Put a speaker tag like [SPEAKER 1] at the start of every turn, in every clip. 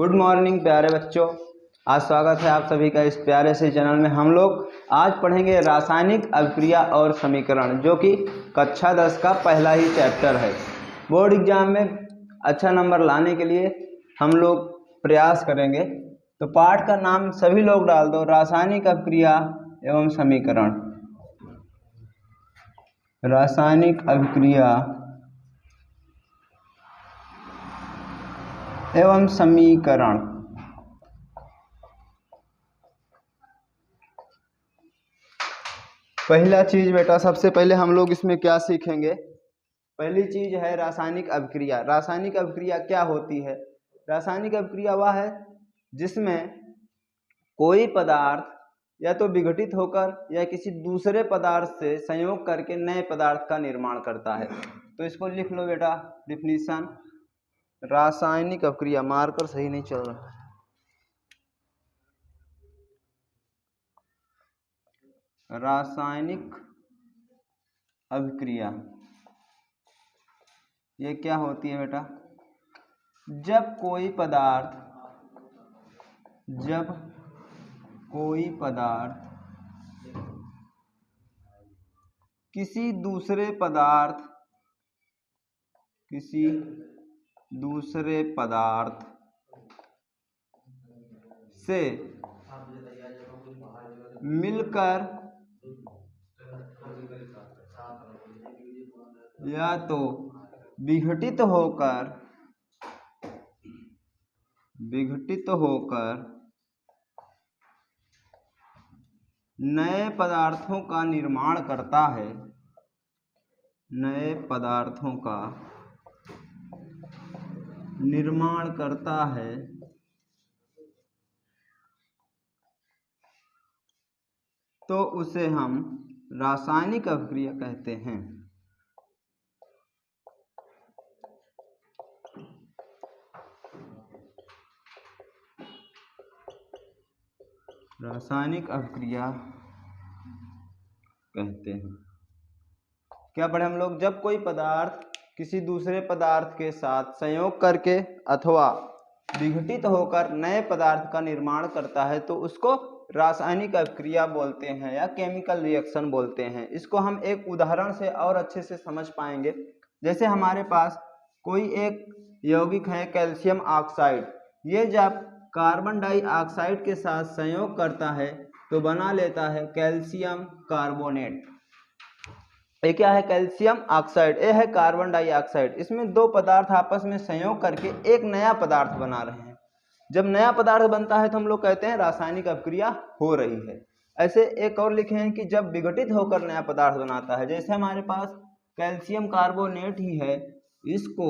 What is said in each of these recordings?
[SPEAKER 1] Good morning प्यारे बच्चों। आज स्वागत है आप सभी का इस प्यारे से चैनल में। हम लोग आज पढ़ेंगे रासायनिक अभिक्रिया और समीकरण, जो कि कक्षा 10 का पहला ही चैप्टर है। बोर्ड एग्जाम में अच्छा नंबर लाने के लिए हम लोग प्रयास करेंगे। तो पाठ का नाम सभी लोग डाल दो, रासायनिक अभिक्रिया एवं समीकरण। रासायनिक अभिक्रिया एवं समीकरण। पहला चीज बेटा, सबसे पहले हम लोग इसमें क्या सीखेंगे? पहली चीज है रासायनिक अभिक्रिया। रासायनिक अभिक्रिया क्या होती है? रासायनिक अभिक्रिया वह है जिसमें कोई पदार्थ या तो विघटित होकर या किसी दूसरे पदार्थ से संयोग करके नए पदार्थ का निर्माण करता है। तो इसको लिख लो बेटा, डिफिनीशन। रासायनिक अभिक्रिया, मार्कर सही नहीं चल रहा है। रासायनिक अभिक्रिया ये क्या होती है बेटा? जब कोई पदार्थ किसी दूसरे पदार्थ से मिलकर या तो विघटित होकर नए पदार्थों का निर्माण करता है, तो उसे हम रासायनिक अभिक्रिया कहते हैं। रासायनिक अभिक्रिया कहते हैं। क्या पढ़े हम लोग? जब कोई पदार्थ किसी दूसरे पदार्थ के साथ संयोग करके अथवा विघटित होकर नए पदार्थ का निर्माण करता है तो उसको रासायनिक अभिक्रिया बोलते हैं या केमिकल रिएक्शन बोलते हैं। इसको हम एक उदाहरण से और अच्छे से समझ पाएंगे। जैसे हमारे पास कोई एक यौगिक है कैल्शियम ऑक्साइड। ये जब कार्बन डाइऑक्साइड के साथ संयोग करता है तो बना लेता है कैल्शियम कार्बोनेट। ये क्या है? Calcium oxide. ये है कार्बन डाइऑक्साइड। इसमें दो पदार्थ आपस में संयोग करके एक नया पदार्थ बना रहे हैं। जब नया पदार्थ बनता है तो हम लोग कहते हैं रासायनिक अभिक्रिया हो रही है। ऐसे एक और लिखे हैं कि जब विघटित होकर नया पदार्थ बनाता है, जैसे हमारे पास कैल्शियम कार्बोनेट ही है, इसको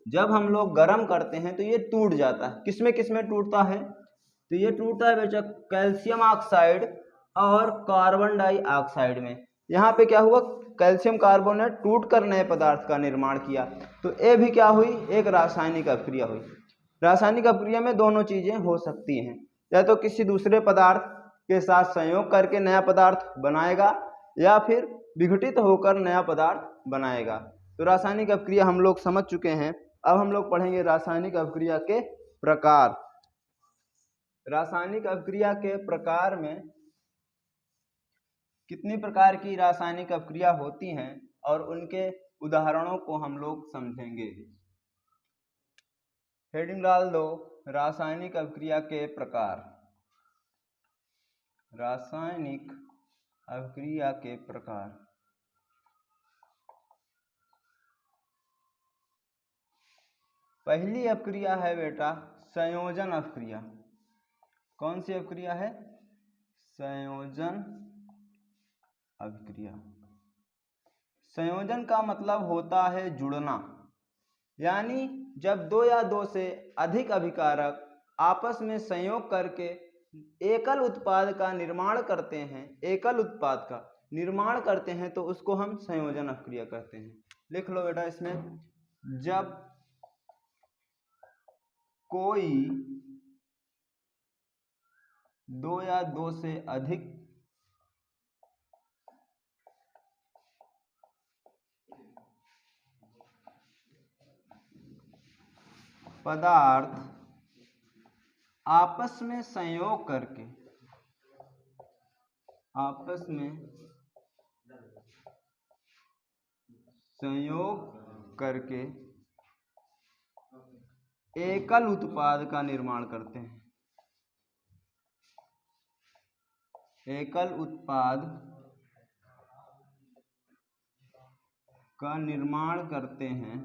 [SPEAKER 1] जब हम लोग गर्म करते हैं तो ये टूट जाता है। किसमें टूटता है? तो ये टूटता है बेटा कैल्शियम ऑक्साइड और कार्बन डाइऑक्साइड में। यहाँ पे क्या हुआ? कैल्शियम कार्बोनेट टूट कर नए पदार्थ का निर्माण किया। तो ये भी क्या हुई? एक रासायनिक अभिक्रिया हुई। रासायनिक अभिक्रिया में दोनों चीजें हो सकती हैं, या तो किसी दूसरे पदार्थ के साथ संयोग करके नया पदार्थ बनाएगा या फिर विघटित होकर नया पदार्थ बनाएगा। तो रासायनिक अभिक्रिया हम लोग समझ चुके हैं। अब हम लोग पढ़ेंगे रासायनिक अभिक्रिया के प्रकार। रासायनिक अभिक्रिया के प्रकार में कितनी प्रकार की रासायनिक अभिक्रिया होती हैं और उनके उदाहरणों को हम लोग समझेंगे। हेडिंग डाल दो, रासायनिक अभिक्रिया के प्रकार। रासायनिक अभिक्रिया के प्रकार। पहली अभिक्रिया है बेटा संयोजन अभिक्रिया। कौन सी अभिक्रिया है? संयोजन अभिक्रिया। संयोजन का मतलब होता है जुड़ना, यानी जब दो या दो से अधिक अभिकारक आपस में संयोग करके एकल उत्पाद का निर्माण करते हैं, तो उसको हम संयोजन अभिक्रिया कहते हैं। लिख लो बेटा इसमें, जब कोई दो या दो से अधिक पदार्थ आपस में संयोग करके, आपस में संयोग करके एकल उत्पाद का निर्माण करते हैं, एकल उत्पाद का निर्माण करते हैं,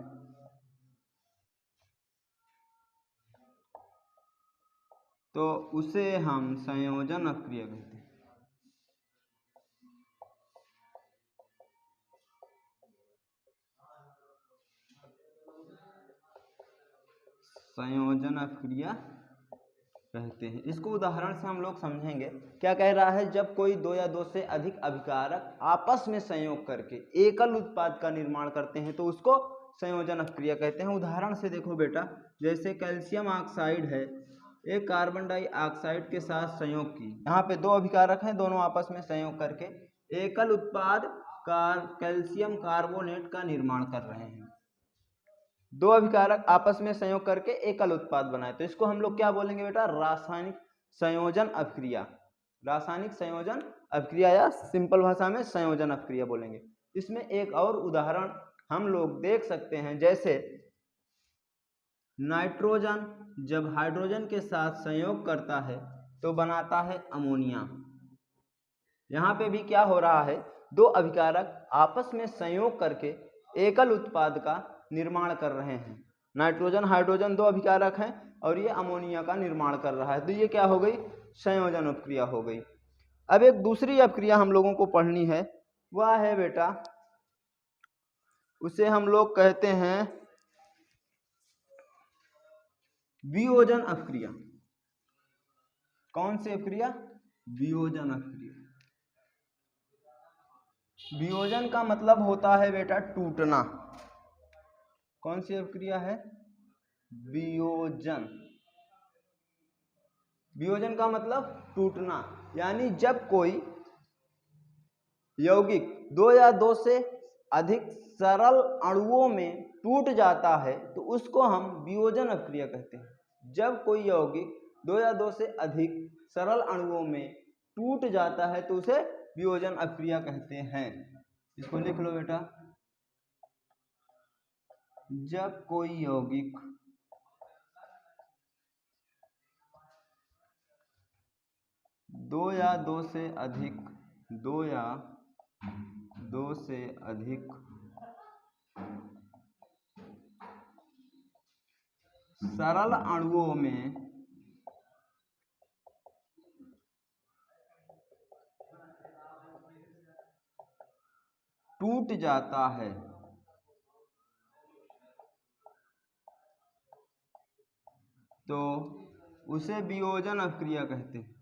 [SPEAKER 1] तो उसे हम संयोजन अपक्रिया कहते हैं। संयोजन अपक्रिया कहते हैं। इसको उदाहरण से हम लोग समझेंगे। क्या कह रहा है, जब कोई दो या दो से अधिक अभिकारक आपस में संयोग करके एकल उत्पाद का निर्माण करते हैं तो उसको संयोजन अपक्रिया कहते हैं। उदाहरण से देखो बेटा, जैसे कैल्शियम ऑक्साइड है, एक कार्बन डाइऑक्साइड के साथ संयोग की, यहाँ पे दो अभिकारक हैं, दोनों आपस में संयोग करके एकल उत्पाद कैल्शियम कार्बोनेट का निर्माण कर रहे हैं। दो अभिकारक आपस में संयोग करके एकल उत्पाद बनाए तो इसको हम लोग क्या बोलेंगे बेटा, रासायनिक संयोजन अपक्रिया। रासायनिक संयोजन अपक्रिया या सिंपल भाषा में संयोजन अपक्रिया बोलेंगे। इसमें एक और उदाहरण हम लोग देख सकते हैं, जैसे नाइट्रोजन जब हाइड्रोजन के साथ संयोग करता है तो बनाता है अमोनिया। यहाँ पे भी क्या हो रहा है, दो अभिकारक आपस में संयोग करके एकल उत्पाद का निर्माण कर रहे हैं। नाइट्रोजन हाइड्रोजन दो अभिकारक हैं और ये अमोनिया का निर्माण कर रहा है, तो ये क्या हो गई, संयोजन अपक्रिया हो गई। अब एक दूसरी अपक्रिया हम लोगों को पढ़नी है, वह है बेटा, उसे हम लोग कहते हैं वियोजन अपक्रिया। कौन सी अपक्रिया, वियोजन अपक्रिया। वियोजन का मतलब होता है बेटा टूटना। कौन सी अपक्रिया है, वियोजन। वियोजन का मतलब टूटना, यानी जब कोई यौगिक दो या दो से अधिक सरल अणुओं में टूट जाता है तो उसको हम वियोजन अपक्रिया कहते हैं। जब कोई यौगिक दो या दो से अधिक सरल अणुओं में टूट जाता है तो उसे वियोजन अपक्रिया कहते हैं। इसको लिख लो बेटा, जब कोई यौगिक दो या दो से अधिक सरल अणुओं में टूट जाता है तो उसे वियोजन अपक्रिया कहते हैं।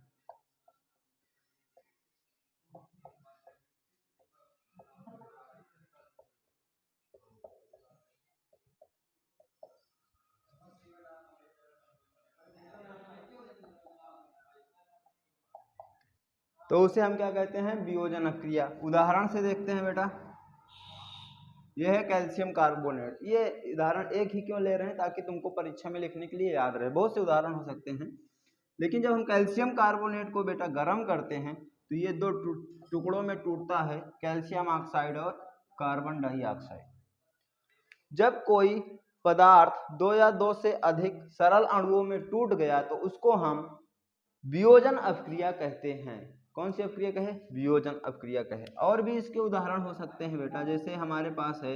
[SPEAKER 1] तो उसे हम क्या कहते हैं, वियोजन अपक्रिया। उदाहरण से देखते हैं बेटा, यह है कैल्शियम कार्बोनेट। ये उदाहरण एक ही क्यों ले रहे हैं, ताकि तुमको परीक्षा में लिखने के लिए याद रहे। बहुत से उदाहरण हो सकते हैं, लेकिन जब हम कैल्शियम कार्बोनेट को बेटा गर्म करते हैं तो ये दो टुकड़ों में टूटता है, कैल्शियम ऑक्साइड और कार्बन डाइऑक्साइड। जब कोई पदार्थ दो या दो से अधिक सरल अणुओं में टूट गया तो उसको हम वियोजन अपक्रिया कहते हैं। कौन सी अपक्रिया कहे, वियोजन अपक्रिया कहे। और भी इसके उदाहरण हो सकते हैं बेटा, जैसे हमारे पास है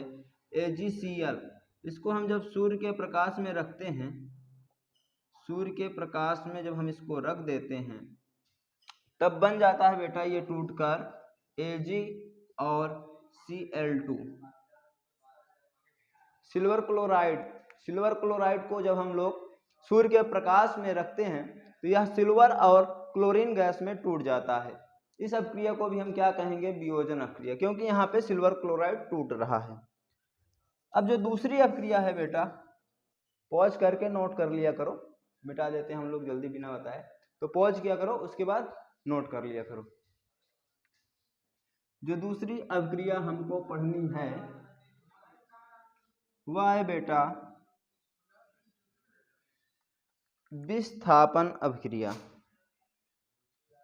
[SPEAKER 1] AgCl। इसको हम जब सूर्य के प्रकाश में रखते हैं, सूर्य के प्रकाश में जब हम इसको रख देते हैं तब बन जाता है बेटा ये टूटकर Ag और Cl2। सिल्वर क्लोराइड को जब हम लोग सूर्य के प्रकाश में रखते हैं तो यह सिल्वर और क्लोरीन गैस में टूट जाता है। इस अपक्रिया को भी हम क्या कहेंगे, वियोजन अपक्रिया, क्योंकि यहाँ पे सिल्वर क्लोराइड टूट रहा है। अब जो दूसरी अपक्रिया है बेटा, पॉज करके नोट कर लिया करो, मिटा देते हैं हम लोग जल्दी बिना बताए, तो पॉज किया करो, उसके बाद नोट कर लिया करो। जो दूसरी अपक्रिया हमको पढ़नी है वह है बेटा विस्थापन अभिक्रिया।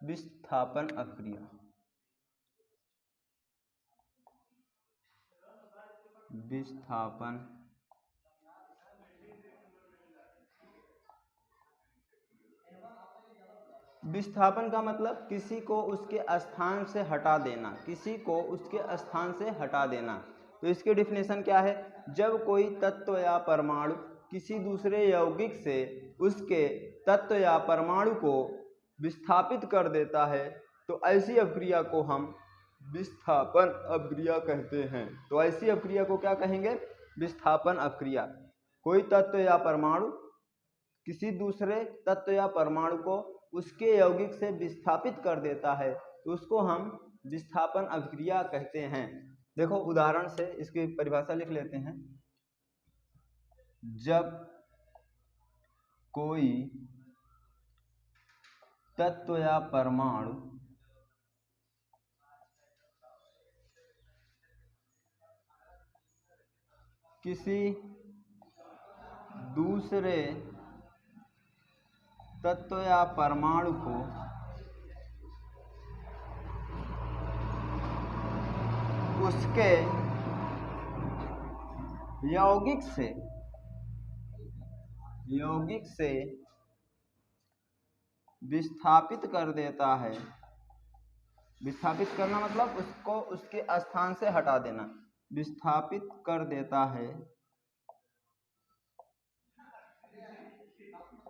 [SPEAKER 1] विस्थापन अभिक्रिया, विस्थापन विस्थापन का मतलब किसी को उसके स्थान से हटा देना, किसी को उसके स्थान से हटा देना। तो इसकी डिफिनेशन क्या है? जब कोई तत्व या परमाणु किसी दूसरे यौगिक से उसके तत्व या परमाणु को विस्थापित कर देता है तो ऐसी अभिक्रिया को हम विस्थापन अभिक्रिया कहते हैं। तो ऐसी अभिक्रिया को क्या कहेंगे? विस्थापन अभिक्रिया। कोई तत्व या परमाणु किसी दूसरे तत्व या परमाणु को उसके यौगिक से विस्थापित कर देता है तो उसको हम विस्थापन अभिक्रिया कहते हैं। देखो उदाहरण से इसकी परिभाषा लिख लेते हैं। जब कोई तत्व या परमाणु किसी दूसरे तत्व या परमाणु को उसके यौगिक से विस्थापित कर देता है। विस्थापित करना मतलब उसको उसके स्थान से हटा देना, विस्थापित कर देता है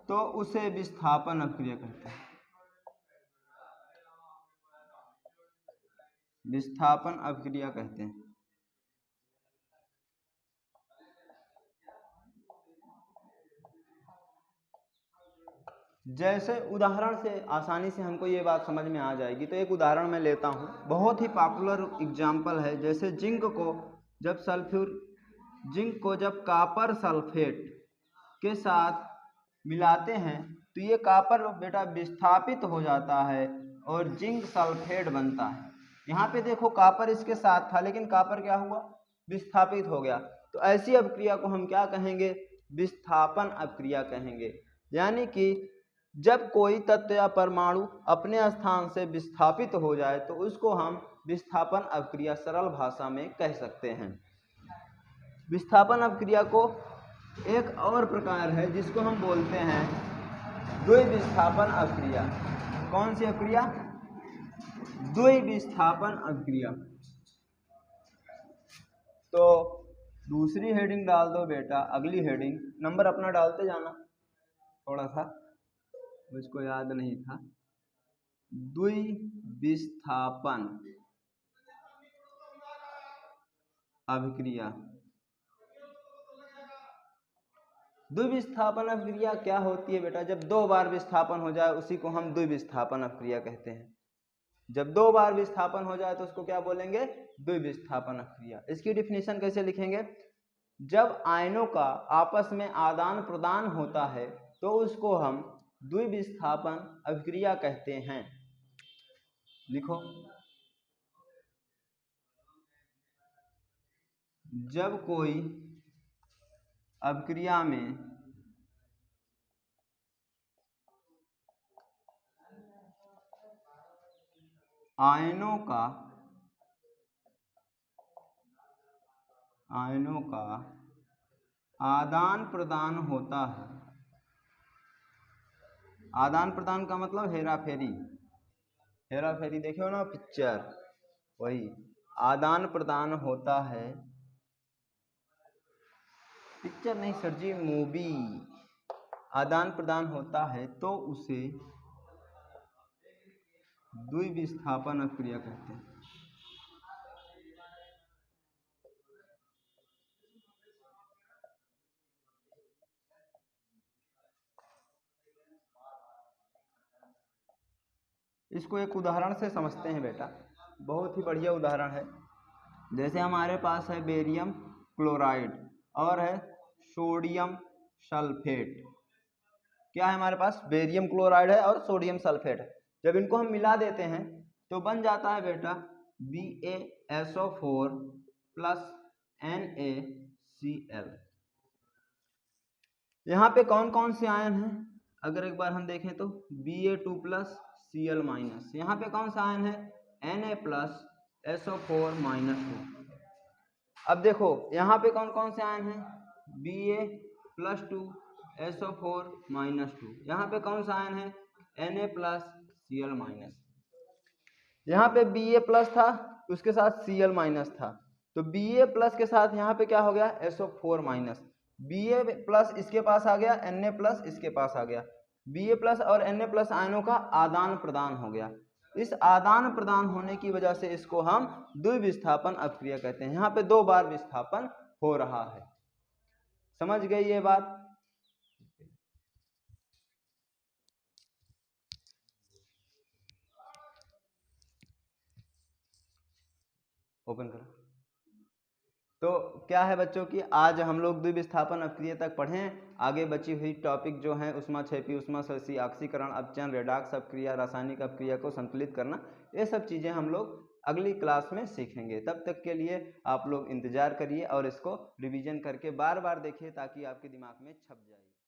[SPEAKER 1] तो उसे विस्थापन अभिक्रिया कहते हैं। विस्थापन अभिक्रिया कहते हैं। जैसे उदाहरण से आसानी से हमको ये बात समझ में आ जाएगी। तो एक उदाहरण मैं लेता हूँ, बहुत ही पॉपुलर एग्जाम्पल है। जैसे जिंक को जब कॉपर सल्फेट के साथ मिलाते हैं तो ये कॉपर बेटा विस्थापित हो जाता है और जिंक सल्फेट बनता है। यहाँ पे देखो कॉपर इसके साथ था लेकिन कॉपर क्या हुआ? विस्थापित हो गया। तो ऐसी अभिक्रिया को हम क्या कहेंगे? विस्थापन अभिक्रिया कहेंगे। यानी कि जब कोई तत्व या परमाणु अपने स्थान से विस्थापित हो जाए तो उसको हम विस्थापन अभिक्रिया सरल भाषा में कह सकते हैं। विस्थापन अभिक्रिया को एक और प्रकार है जिसको हम बोलते हैं द्विविस्थापन अभिक्रिया। कौन सी अभिक्रिया? द्विविस्थापन अभिक्रिया। तो दूसरी हेडिंग डाल दो बेटा, अगली हेडिंग नंबर अपना डालते जाना, थोड़ा सा मुझको याद नहीं था। द्विविस्थापन अभिक्रिया। द्विविस्थापन अभिक्रिया क्या होती है बेटा? जब दो बार विस्थापन हो जाए उसी को हम द्विविस्थापन अभिक्रिया कहते हैं। जब दो बार विस्थापन हो जाए तो उसको क्या बोलेंगे? द्विविस्थापन अभिक्रिया। इसकी डिफिनेशन कैसे लिखेंगे? जब आयनों का आपस में आदान प्रदान होता है तो उसको हम द्विविस्थापन अभिक्रिया कहते हैं। लिखो, जब कोई अभिक्रिया में आयनों का आदान प्रदान होता है। आदान प्रदान का मतलब हेरा फेरी। हेरा फेरी देखे हो ना पिक्चर, वही आदान प्रदान होता है। पिक्चर नहीं सर जी, मूवी। आदान प्रदान होता है तो उसे द्विविस्थापन अभिक्रिया कहते हैं। इसको एक उदाहरण से समझते हैं बेटा, बहुत ही बढ़िया उदाहरण है। जैसे हमारे पास है बेरियम क्लोराइड और है सोडियम सल्फेट। क्या है हमारे पास? बेरियम क्लोराइड है और सोडियम सल्फेट है। जब इनको हम मिला देते हैं तो बन जाता है बेटा BaSO4 प्लस NaCl। यहाँ पे कौन कौन से आयन हैं? अगर एक बार हम देखें तो Ba2+Cl-, यहाँ पे कौन सा आयन है Na+SO4-2। अब देखो यहाँ पे कौन कौन से आयन हैं Ba+2SO4-2, यहाँ पे कौन सा आयन है Na+Cl-। यहाँ पे Ba+ था उसके साथ Cl- था, तो Ba+ के साथ यहाँ पे क्या हो गया SO4-। Ba+ इसके पास आ गया, Na+ इसके पास आ गया, Ba+ और Na+ आयनों का आदान प्रदान हो गया। इस आदान प्रदान होने की वजह से इसको हम द्विविस्थापन अपक्रिया कहते हैं। यहाँ पे 2 बार विस्थापन हो रहा है। समझ गई ये बात? ओपन करो। तो क्या है बच्चों की आज हम लोग द्विविस्थापन अपक्रिया तक पढ़ें। आगे बची हुई टॉपिक जो है ऊष्माक्षेपी, ऊष्माश्लेषी, ऑक्सीकरण, अपचयन, रेडॉक्स अपक्रिया, रासायनिक अपक्रिया को संतुलित करना, ये सब चीज़ें हम लोग अगली क्लास में सीखेंगे। तब तक के लिए आप लोग इंतजार करिए और इसको रिवीजन करके बार बार देखिए ताकि आपके दिमाग में छप जाए।